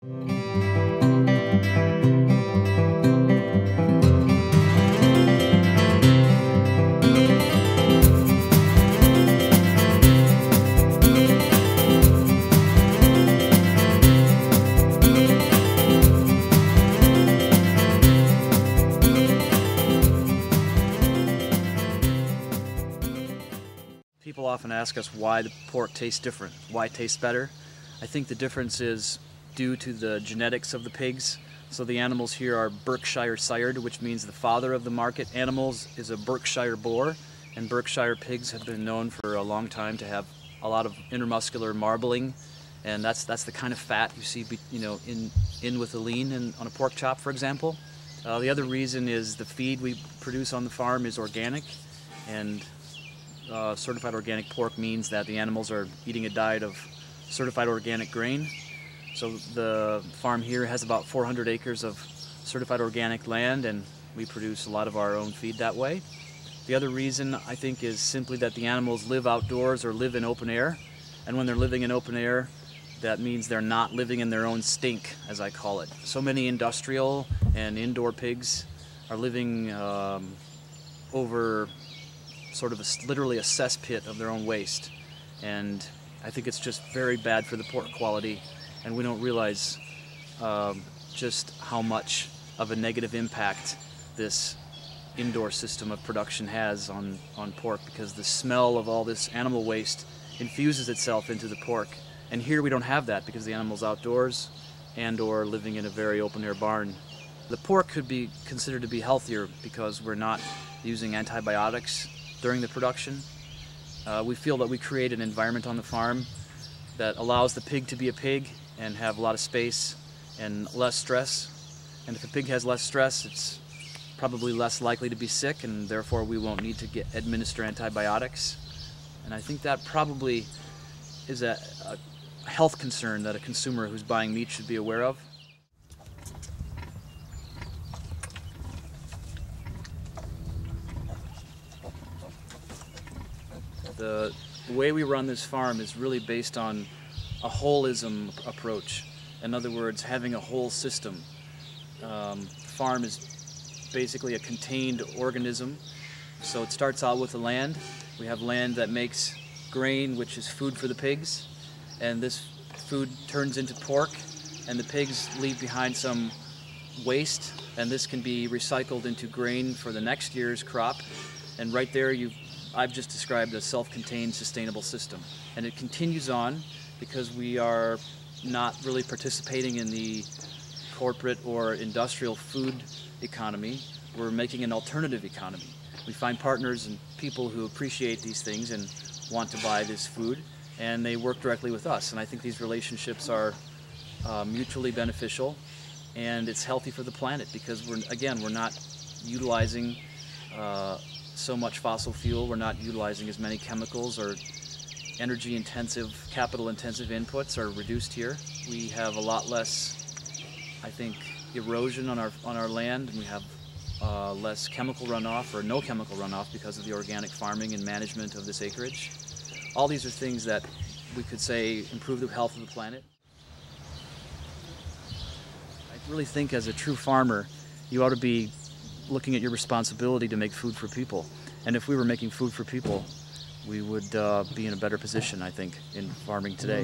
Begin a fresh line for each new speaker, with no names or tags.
People often ask us why the pork tastes different, why it tastes better. I think the difference is due to the genetics of the pigs. So the animals here are Berkshire sired, which means the father of the market animals is a Berkshire boar, and Berkshire pigs have been known for a long time to have a lot of intermuscular marbling, and that's the kind of fat you see, in with the lean on a pork chop, for example. The other reason is the feed we produce on the farm is organic, and certified organic pork means that the animals are eating a diet of certified organic grain. So the farm here has about 400 acres of certified organic land, and we produce a lot of our own feed that way. The other reason, I think, is simply that the animals live outdoors or live in open air, and when they're living in open air, that means they're not living in their own stink, as I call it. So many industrial and indoor pigs are living over sort of literally a cesspit of their own waste, and I think it's just very bad for the pork quality, and we don't realize just how much of a negative impact this indoor system of production has on pork, because the smell of all this animal waste infuses itself into the pork, and here we don't have that because the animal's outdoors and or living in a very open air barn. The pork could be considered to be healthier because we're not using antibiotics during the production. We feel that we create an environment on the farm that allows the pig to be a pig and have a lot of space and less stress. And if a pig has less stress, it's probably less likely to be sick, and therefore we won't need to administer antibiotics. And I think that probably is a health concern that a consumer who's buying meat should be aware of. The way we run this farm is really based on a holism approach. In other words, having a whole system. Farm is basically a contained organism. So it starts out with the land. We have land that makes grain, which is food for the pigs, and this food turns into pork, and the pigs leave behind some waste, and this can be recycled into grain for the next year's crop. And right there I've just described a self-contained sustainable system, and it continues on because we are not really participating in the corporate or industrial food economy. We're making an alternative economy. We find partners and people who appreciate these things and want to buy this food, and they work directly with us, and I think these relationships are mutually beneficial, and it's healthy for the planet because we're not utilizing so much fossil fuel. We're not utilizing as many chemicals, or energy-intensive, capital-intensive inputs are reduced here. We have a lot less, I think, erosion on our land, and we have less chemical runoff or no chemical runoff because of the organic farming and management of this acreage. All these are things that we could say improve the health of the planet. I really think as a true farmer, you ought to be looking at your responsibility to make food for people. And if we were making food for people, we would be in a better position, I think, in farming today.